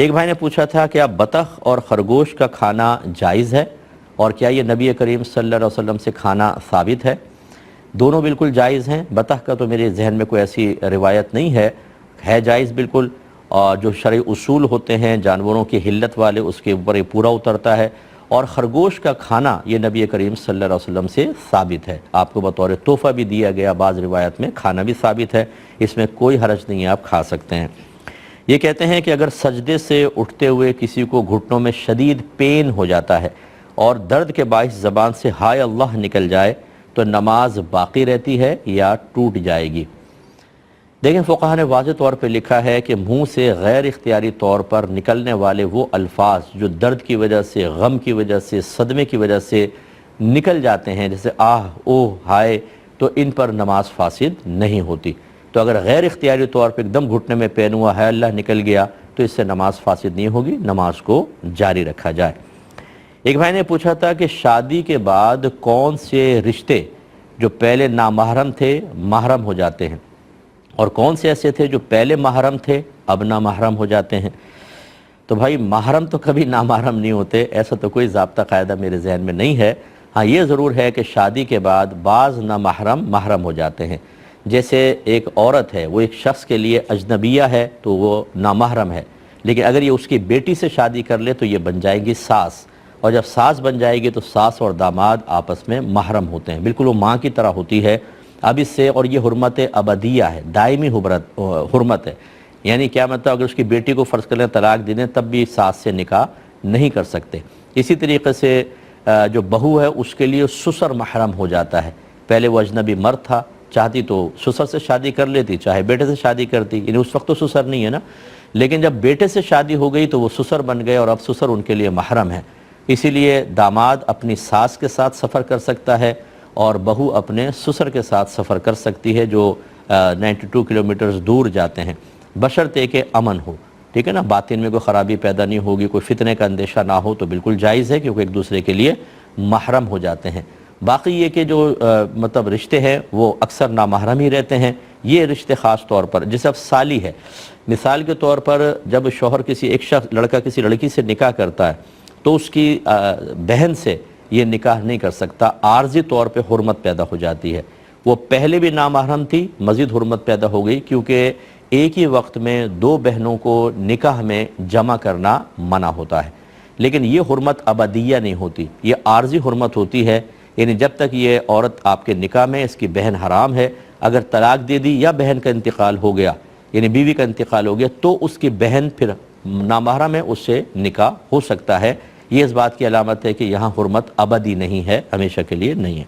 ایک بھائی نے پوچھا تھا کہ اب بطخ اور خرگوش کا کھانا جائز ہے اور کیا یہ نبی کریم صلی اللہ علیہ وسلم سے کھانا ثابت ہے؟ دونوں بالکل جائز ہیں۔ بطخ کا تو میرے ذہن میں کوئی ایسی روایت نہیں ہے جائز بالکل، اور جو شرعی اصول ہوتے ہیں جانوروں کی حلت والے اس کے اوپر یہ پورا اترتا ہے۔ اور خرگوش کا کھانا یہ نبی کریم صلی اللہ علیہ وسلم سے ثابت ہے، آپ کو بطور تحفہ بھی دیا گیا، بعض روایت میں کھانا بھی ثابت ہے، اس میں کوئی حرج نہیں ہے، آپ کھا سکتے ہیں۔ یہ کہتے ہیں کہ اگر سجدے سے اٹھتے ہوئے کسی کو گھٹنوں میں شدید پین ہو جاتا ہے اور درد کے باعث زبان سے ہائے اللہ نکل جائے تو نماز باقی رہتی ہے یا ٹوٹ جائے گی؟ دیکھیں، فقہا نے واضح طور پہ لکھا ہے کہ منہ سے غیر اختیاری طور پر نکلنے والے وہ الفاظ جو درد کی وجہ سے، غم کی وجہ سے، صدمے کی وجہ سے نکل جاتے ہیں، جیسے آہ، اوہ، ہائے، تو ان پر نماز فاسد نہیں ہوتی۔ تو اگر غیر اختیاری طور پہ ایک دم گھٹنے میں پین ہوا ہے، اللہ نکل گیا، تو اس سے نماز فاسد نہیں ہوگی، نماز کو جاری رکھا جائے۔ ایک بھائی نے پوچھا تھا کہ شادی کے بعد کون سے رشتے جو پہلے نامحرم تھے محرم ہو جاتے ہیں، اور کون سے ایسے تھے جو پہلے محرم تھے اب نامحرم ہو جاتے ہیں؟ تو بھائی، محرم تو کبھی نامحرم نہیں ہوتے، ایسا تو کوئی ضابطہ قاعدہ میرے ذہن میں نہیں ہے۔ ہاں، یہ ضرور ہے کہ شادی کے بعد بعض نامحرم محرم ہو جاتے ہیں۔ جیسے ایک عورت ہے، وہ ایک شخص کے لیے اجنبیہ ہے تو وہ نامحرم ہے، لیکن اگر یہ اس کی بیٹی سے شادی کر لے تو یہ بن جائے گی ساس، اور جب ساس بن جائے گی تو ساس اور داماد آپس میں محرم ہوتے ہیں، بالکل وہ ماں کی طرح ہوتی ہے اب اس سے، اور یہ حرمت ابدیہ ہے، دائمی حرمت ہے۔ یعنی کیا مطلب، اگر اس کی بیٹی کو فرض کر لیں طلاق دے دیں تب بھی ساس سے نکاح نہیں کر سکتے۔ اسی طریقے سے جو بہو ہے اس کے لیے سسر محرم ہو جاتا ہے، پہلے وہ اجنبی مرد تھا، چاہتی تو سسر سے شادی کر لیتی، چاہے بیٹے سے شادی کرتی، یعنی اس وقت تو سسر نہیں ہے نا، لیکن جب بیٹے سے شادی ہو گئی تو وہ سسر بن گئے اور اب سسر ان کے لیے محرم ہے۔ اسی لیے داماد اپنی ساس کے ساتھ سفر کر سکتا ہے اور بہو اپنے سسر کے ساتھ سفر کر سکتی ہے جو 92 کلومیٹرز دور جاتے ہیں، بشرطے کہ امن ہو، ٹھیک ہے نا، باطن میں کوئی خرابی پیدا نہیں ہوگی، کوئی فتنے کا اندیشہ نہ ہو، تو بالکل جائز ہے کیونکہ ایک دوسرے کے لیے محرم ہو جاتے ہیں۔ باقی یہ کہ جو مطلب رشتے ہیں وہ اکثر نامحرم ہی رہتے ہیں۔ یہ رشتے خاص طور پر جیسے اب سالی ہے، مثال کے طور پر جب شوہر ایک شخص لڑکا کسی لڑکی سے نکاح کرتا ہے تو اس کی بہن سے یہ نکاح نہیں کر سکتا، عارضی طور پہ حرمت پیدا ہو جاتی ہے۔ وہ پہلے بھی نامحرم تھی، مزید حرمت پیدا ہو گئی کیونکہ ایک ہی وقت میں دو بہنوں کو نکاح میں جمع کرنا منع ہوتا ہے، لیکن یہ حرمت ابدیہ نہیں ہوتی، یہ عارضی حرمت ہوتی ہے۔ یعنی جب تک یہ عورت آپ کے نکاح میں، اس کی بہن حرام ہے، اگر طلاق دے دی یا بہن کا انتقال ہو گیا، یعنی بیوی کا انتقال ہو گیا، تو اس کی بہن پھر نامحرم ہے، اس سے نکاح ہو سکتا ہے۔ یہ اس بات کی علامت ہے کہ یہاں حرمت ابدی نہیں ہے، ہمیشہ کے لیے نہیں ہے۔